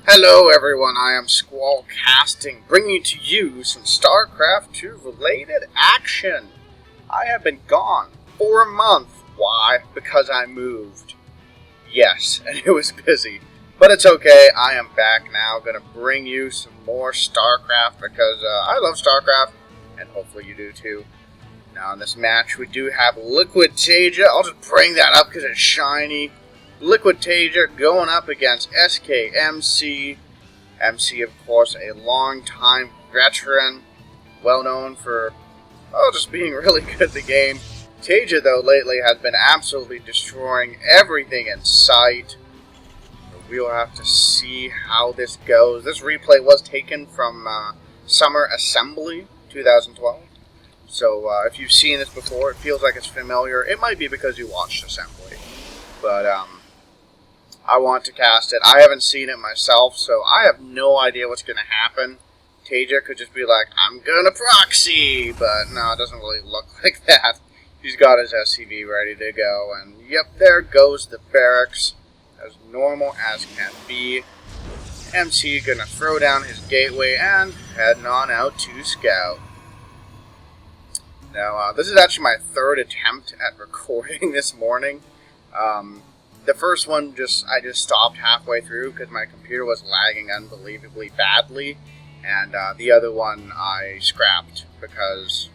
Hello everyone, I am Squallcasting, bringing to you some StarCraft 2 related action. I have been gone for a month. Why? Because I moved. Yes, and it was busy. But it's okay, I am back now, gonna bring you some more StarCraft because I love StarCraft, and hopefully you do too. Now in this match we do have Liquid TaeJa. I'll just bring that up because it's shiny. Liquid TaeJa going up against SKMC. MC, of course, a long-time veteran, well known for, just being really good at the game. TaeJa, though, lately has been absolutely destroying everything in sight. We'll have to see how this goes. This replay was taken from Summer Assembly 2012. So if you've seen this before, it feels like it's familiar. It might be because you watched Assembly. But I want to cast it. I haven't seen it myself, so I have no idea what's going to happen. TaeJa could just be like, I'm going to proxy, but no, it doesn't really look like that. He's got his SCV ready to go, and yep, there goes the barracks, as normal as can be. MC going to throw down his gateway and heading on out to scout. Now, this is actually my third attempt at recording this morning. The first one, I just stopped halfway through because my computer was lagging unbelievably badly, and the other one I scrapped because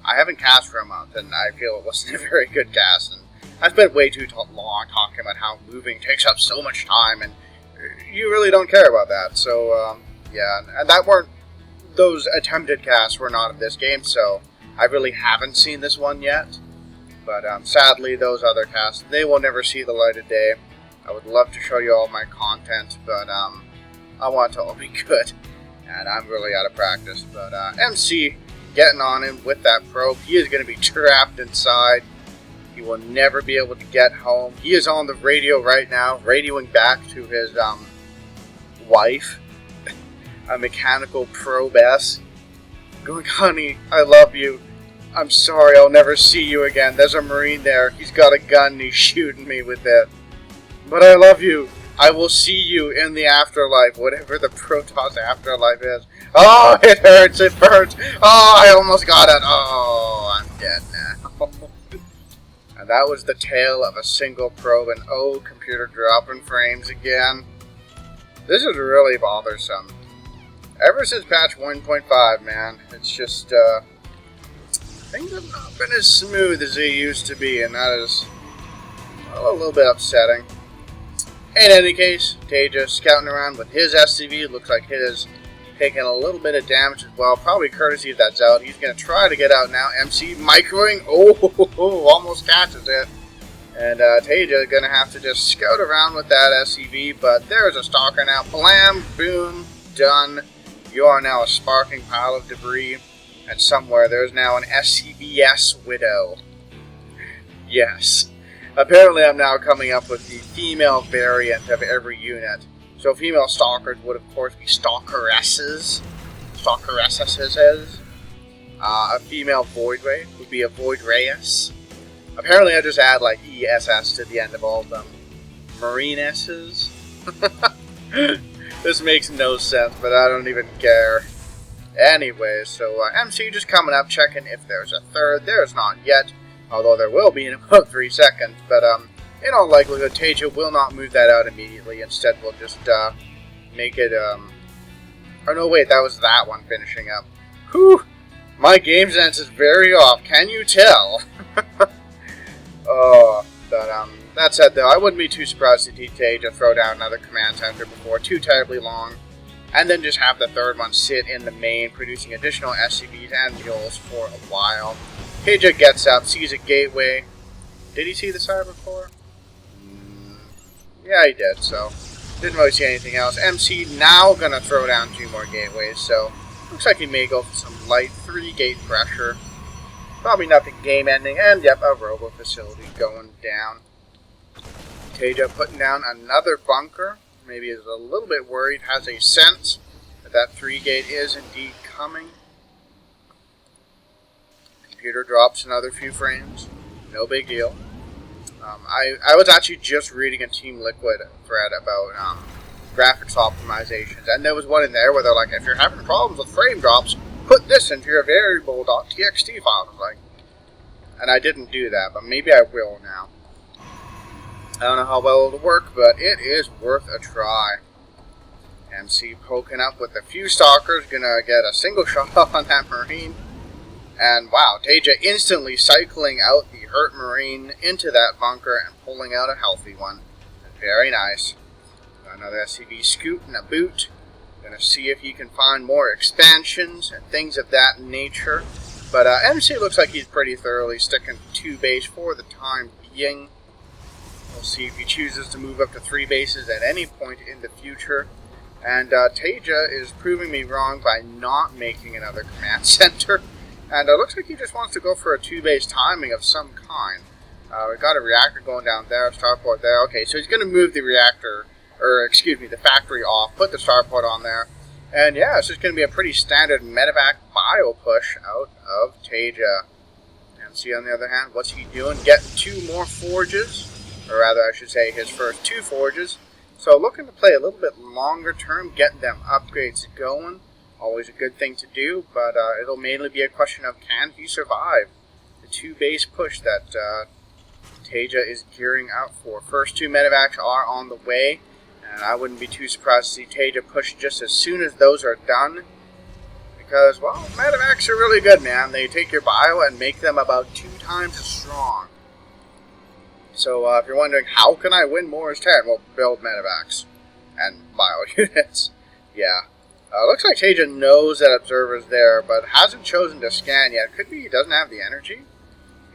I haven't cast for a month, and I feel it wasn't a very good cast, and I spent way too long talking about how moving takes up so much time, and you really don't care about that, so, yeah, and those attempted casts were not of this game, so I really haven't seen this one yet. But sadly, those other casts, they will never see the light of day. I would love to show you all my content, but I want it to all be good. And I'm really out of practice. But MC getting on him with that probe. He is going to be trapped inside. He will never be able to get home. He is on the radio right now, radioing back to his wife, a mechanical probe-S, going, honey, I love you. I'm sorry, I'll never see you again. There's a Marine there. He's got a gun and he's shooting me with it. But I love you. I will see you in the afterlife, whatever the Protoss afterlife is. Oh, it hurts, it burns. Oh, I almost got it. Oh, I'm dead now. And that was the tale of a single probe, and oh, computer dropping frames again. This is really bothersome. Ever since patch 1.5, man, it's just, things have not been as smooth as they used to be, and that is a little bit upsetting. In any case, TaeJa scouting around with his SCV. Looks like it is taking a little bit of damage as well, probably courtesy of that Zout. He's going to try to get out now. MC microing. Oh, almost catches it. And TaeJa going to have to just scout around with that SCV, but there's a stalker now. Blam, boom, done. You are now a sparking pile of debris. And somewhere there's now an SCVS Widow. Yes. Apparently I'm now coming up with the female variant of every unit. So female stalkers would of course be stalkeresses. Stalkeresses. A female void ray would be a void reyes. Apparently I just add like ESS to the end of all of them. Marinesses. This makes no sense, but I don't even care. Anyway, so MC just coming up, checking if there's a third. There's not yet, although there will be in about 3 seconds. But in all likelihood, TaeJa will not move that out immediately. Instead, we'll just make it. Or no, wait, that was that one finishing up. Whew, my game sense is very off. Can you tell? Oh, but that said, though, I wouldn't be too surprised to see TaeJa throw down another command center before too terribly long. And then just have the third one sit in the main, producing additional SCVs and mules for a while. TaeJa gets up, sees a gateway. Did he see the Cyber Core? Yeah, he did, so didn't really see anything else. MC now gonna throw down 2 more gateways, so looks like he may go for some light 3-gate pressure. Probably nothing game-ending, and yep, a robo facility going down. TaeJa putting down another bunker. Maybe is a little bit worried, has a sense that 3-gate is indeed coming. Computer drops another few frames. No big deal. I was actually just reading a Team Liquid thread about graphics optimizations. And there was one in there where they're like, if you're having problems with frame drops, put this into your variable.txt file. I was like, and I didn't do that, but maybe I will now. I don't know how well it'll work, but it is worth a try. MC poking up with a few stalkers, gonna get a single shot on that Marine. And wow, TaeJa instantly cycling out the hurt Marine into that bunker and pulling out a healthy one. Very nice. Another SCV scoot and a boot. Gonna see if he can find more expansions and things of that nature. But MC looks like he's pretty thoroughly sticking to 2 base for the time being. We'll see if he chooses to move up to 3 bases at any point in the future. And TaeJa is proving me wrong by not making another command center. And it looks like he just wants to go for a 2-base timing of some kind. We've got a reactor going down there, starport there. Okay, so he's going to move the reactor, or excuse me, the factory off, put the starport on there. And yeah, it's just going to be a pretty standard medevac bio push out of TaeJa. MC on the other hand, what's he doing? Getting 2 more forges, or rather I should say his first 2 forges. So looking to play a little bit longer term, getting them upgrades going. Always a good thing to do, but it'll mainly be a question of can he survive the 2-base push that TaeJa is gearing out for. First 2 medevacs are on the way, and I wouldn't be too surprised to see TaeJa push just as soon as those are done. Because, well, medevacs are really good, man. They take your bio and make them about 2 times as strong. So if you're wondering, how can I win more as 10? Well, build medevacs and bio units. Yeah. Looks like TaeJa knows that Observer's there, but hasn't chosen to scan yet. Could be he doesn't have the energy.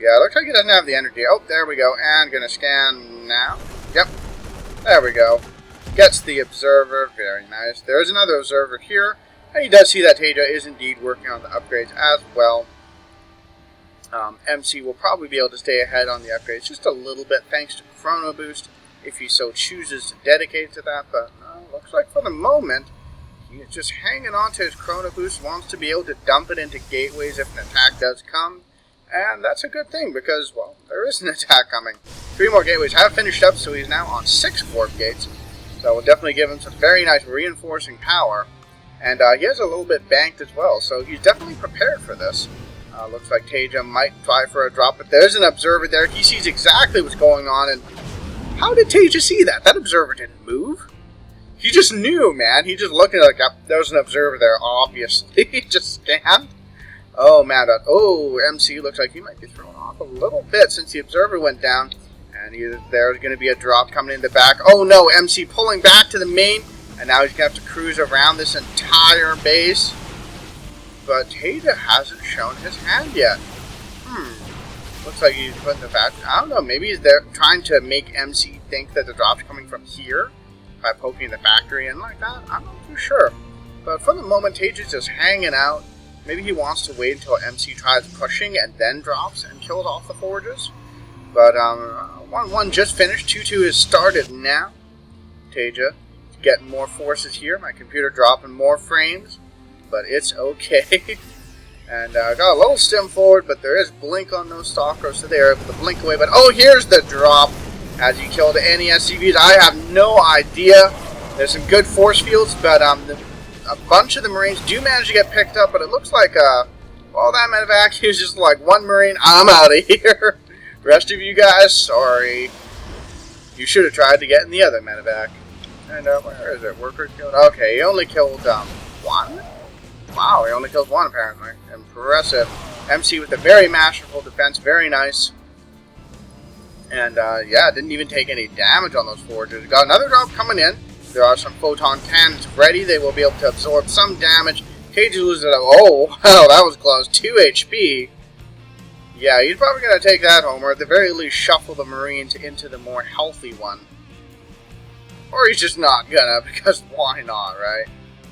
Yeah, looks like he doesn't have the energy. Oh, there we go. And gonna scan now. Yep. There we go. Gets the Observer. Very nice. There is another Observer here. And he does see that TaeJa is indeed working on the upgrades as well. MC will probably be able to stay ahead on the upgrades just a little bit thanks to Chrono Boost if he so chooses to dedicate to that. But looks like for the moment, he's just hanging on to his Chrono Boost, wants to be able to dump it into gateways if an attack does come. And that's a good thing because, well, there is an attack coming. 3 more gateways have finished up, so he's now on 6 warp gates. So we'll definitely give him some very nice reinforcing power. And he has a little bit banked as well, so he's definitely prepared for this. Looks like TaeJa might try for a drop, but there's an Observer there. He sees exactly what's going on, and how did TaeJa see that? That Observer didn't move. He just knew, man. He just looked at it like, yep, there's an Observer there, obviously. He just scanned. Oh, man. MC looks like he might be thrown off a little bit since the Observer went down. And there's going to be a drop coming in the back. Oh, no. MC pulling back to the main. And now he's going to have to cruise around this entire base. But TaeJa hasn't shown his hand yet. Looks like he's putting the factory. I don't know. Maybe he's there trying to make MC think that the drop's coming from here by poking the factory in like that. I'm not too sure. But for the moment, TaeJa's just hanging out. Maybe he wants to wait until MC tries pushing and then drops and kills off the forges. But 1-1 just finished. 2-2 has started now. TaeJa getting more forces here. My computer dropping more frames. But it's okay. And got a little stim forward, but there is blink on those stalkers, so they're able to blink away. But oh, here's the drop. As he killed any SCVs, I have no idea. There's some good force fields, but a bunch of the Marines do manage to get picked up. But it looks like, well, that medevac is just like 1 Marine. I'm out of here. Rest of you guys, sorry. You should have tried to get in the other medevac. And where is it? Worker killed. Okay, he only killed 1. Wow, he only killed 1 apparently. Impressive. MC with a very masterful defense. Very nice. And yeah, didn't even take any damage on those forges. Got another drop coming in. There are some photon cannons ready. They will be able to absorb some damage. TaeJa loses it. Oh, wow, that was close. 2 HP. Yeah, he's probably going to take that home, or at the very least shuffle the Marines into the more healthy one. Or he's just not gonna, because why not, right?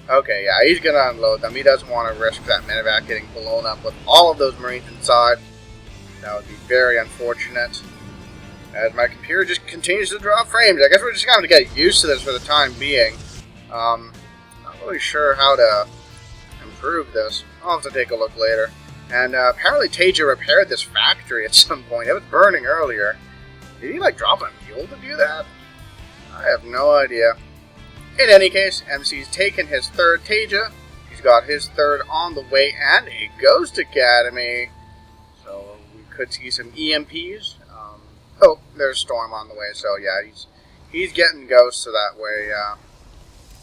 Okay, yeah, he's going to unload them. He doesn't want to risk that medevac getting blown up with all of those Marines inside. That would be very unfortunate. As my computer just continues to drop frames. I guess we're just going to get used to this for the time being. Not really sure how to improve this. I'll have to take a look later. And apparently TaeJa repaired this factory at some point. It was burning earlier. Did he, like, drop a mule to do that? I have no idea. In any case, MC's taken his third TaeJa. He's got his third on the way, and a Ghost Academy. So we could see some EMPs. Oh, there's Storm on the way, so yeah, he's getting Ghosts, so that way,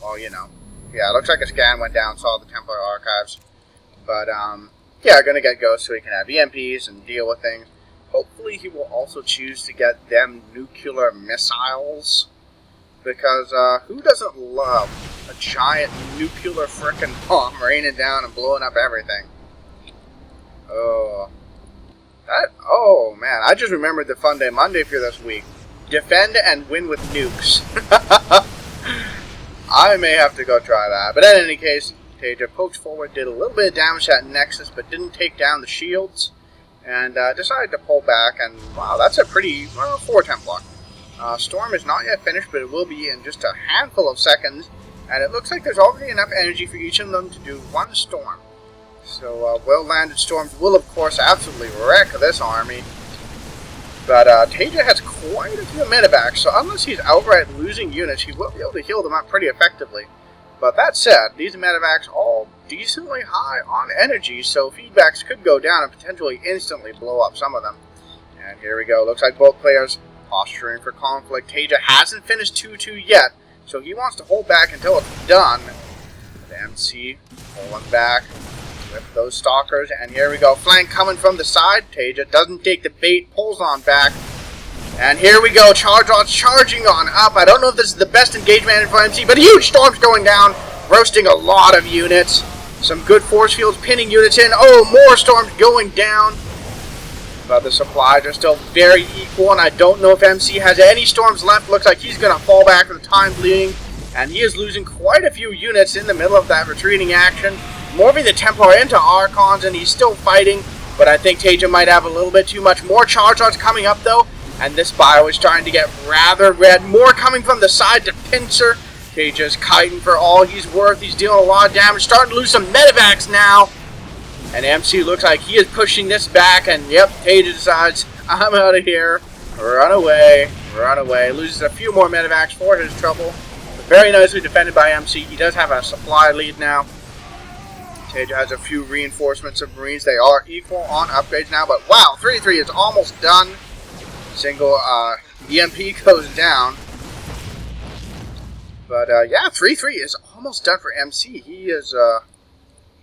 well, you know. Yeah, it looks like a scan went down, saw the Templar archives. But, yeah, gonna get Ghosts so he can have EMPs and deal with things. Hopefully he will also choose to get them nuclear missiles. Because, who doesn't love a giant nuclear frickin' bomb raining down and blowing up everything? Oh, man, I just remembered the Fun Day Monday for this week. Defend and win with nukes. I may have to go try that. But in any case, TaeJa poked forward, did a little bit of damage at Nexus, but didn't take down the shields. And decided to pull back, and wow, that's a pretty, well, 4 Templar. Storm is not yet finished, but it will be in just a handful of seconds. And it looks like there's already enough energy for each of them to do 1 Storm. So, well-landed Storms will, of course, absolutely wreck this army. But TaeJa has quite a few medevacs, so unless he's outright losing units, he will be able to heal them up pretty effectively. But that said, these medevacs all decently high on energy, so feedbacks could go down and potentially instantly blow up some of them. And here we go. Looks like both players posturing for conflict. TaeJa hasn't finished 2-2 yet, so he wants to hold back until it's done. The MC pulling back with those stalkers, and here we go. Flank coming from the side. TaeJa doesn't take the bait, pulls on back. And here we go. Charge on, charging on up. I don't know if this is the best engagement for MC, but huge storms going down, roasting a lot of units. Some good force fields pinning units in. Oh, more storms going down. But the supplies are still very equal, and I don't know if MC has any storms left. Looks like he's going to fall back with the time bleeding, and he is losing quite a few units in the middle of that retreating action. Morphing the Templar into Archons, and he's still fighting, but I think TaeJa might have a little bit too much. More charge odds coming up, though, and this bio is starting to get rather red. More coming from the side to Pincer. TaeJa's kiting for all he's worth. He's dealing a lot of damage, starting to lose some medevacs now. And MC looks like he is pushing this back, and yep, TaeJa decides, I'm out of here. Run away, run away. Loses a few more medevacs for his trouble. But very nicely defended by MC. He does have a supply lead now. TaeJa has a few reinforcements of Marines. They are equal on upgrades now, but wow, 3-3 is almost done. Single EMP goes down. But yeah, 3-3 is almost done for MC. He is,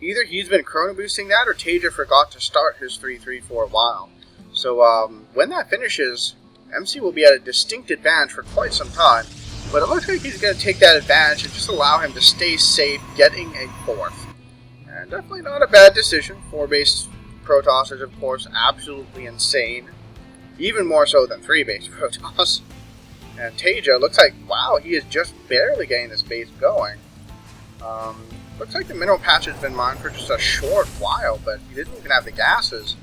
either he's been chrono boosting that, or TaeJa forgot to start his 3-3 for a while. So when that finishes, MC will be at a distinct advantage for quite some time. But it looks like he's going to take that advantage and just allow him to stay safe, getting a 4th. And definitely not a bad decision. 4-base Protoss is, of course, absolutely insane. Even more so than 3-base Protoss. And TaeJa looks like, wow, he is just barely getting this base going. Looks like the mineral patch has been mined for just a short while, but he didn't even have the gases.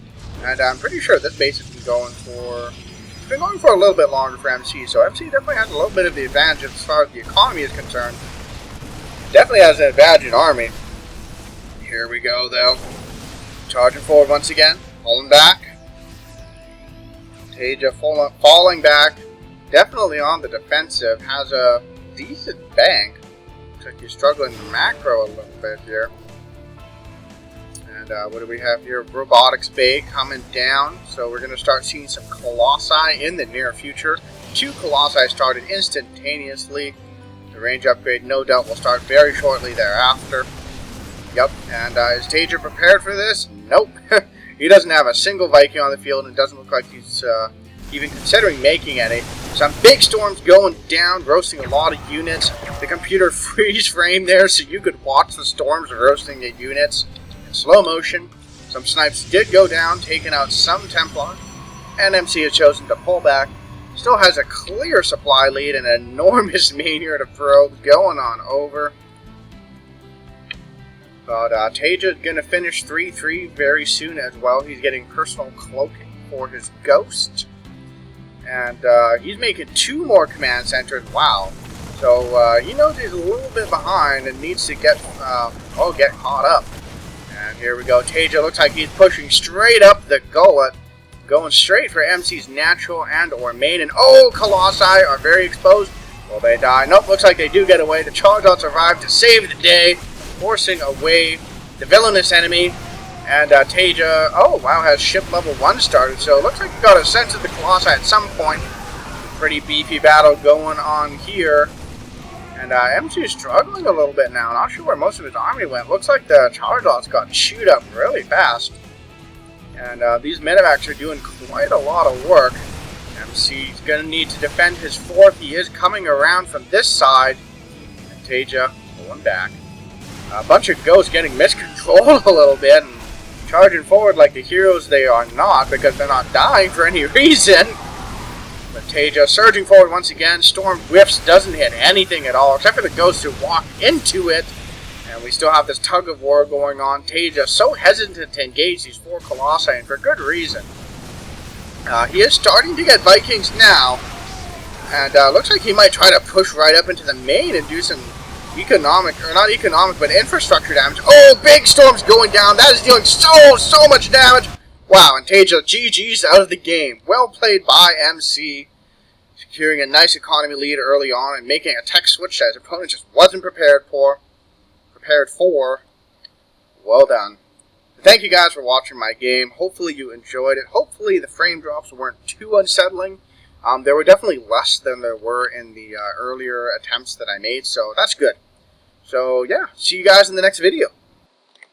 And I'm pretty sure this base has been going for... It's been going for a little bit longer for MC, so MC definitely has a little bit of the advantage as far as the economy is concerned. Definitely has an advantage in army. Here we go, though. Charging forward once again. Pulling back. TaeJa falling back. Definitely on the defensive. Has a decent bank. Looks like he's struggling macro a little bit here. And what do we have here? Robotics Bay coming down. So we're going to start seeing some Colossi in the near future. 2 Colossi started instantaneously. The range upgrade, no doubt, will start very shortly thereafter. Yep, and is TaeJa prepared for this? Nope. He doesn't have a single Viking on the field, and it doesn't look like he's even considering making any. Some big storms going down, roasting a lot of units. The computer freeze frame there, so you could watch the storms roasting the units in slow motion. Some snipes did go down, taking out some Templar, and MC has chosen to pull back. Still has a clear supply lead and an enormous mainyard of probes going on over. But TaeJa is going to finish 3-3 very soon as well. He's getting personal cloaking for his Ghost. And he's making 2 more command centers. Wow. So he knows he's a little bit behind and needs to get caught up. And here we go. TaeJa looks like he's pushing straight up the gullet. Going straight for MC's natural and or main. And oh, Colossi are very exposed. Will they die? Nope, looks like they do get away. The Charizard survived to save the day, forcing away the villainous enemy. And TaeJa, oh wow, has ship level 1 started, so it looks like he got a sense of the Colossi at some point. Pretty beefy battle going on here. And MC is struggling a little bit now. Not sure where most of his army went. Looks like the Charizards got chewed up really fast. And these Medivacs are doing quite a lot of work. MC's going to need to defend his fourth. He is coming around from this side. And TaeJa pulling back. A bunch of ghosts getting miscontrolled a little bit and charging forward like the heroes they are not, because they're not dying for any reason. But TaeJa surging forward once again. Storm whiffs, doesn't hit anything at all, except for the ghosts who walk into it. And we still have this tug of war going on. TaeJa so hesitant to engage these 4 Colossi, and for good reason. He is starting to get Vikings now. And looks like he might try to push right up into the main and do some economic, or not economic, but infrastructure damage. Oh, big storm's going down. That is dealing so much damage. Wow, and TaeJa, GG's out of the game. Well played by MC. Securing a nice economy lead early on and making a tech switch that his opponent just wasn't prepared for. Well done. Thank you guys for watching my game. Hopefully you enjoyed it. Hopefully the frame drops weren't too unsettling. There were definitely less than there were in the earlier attempts that I made, so that's good. So yeah, see you guys in the next video.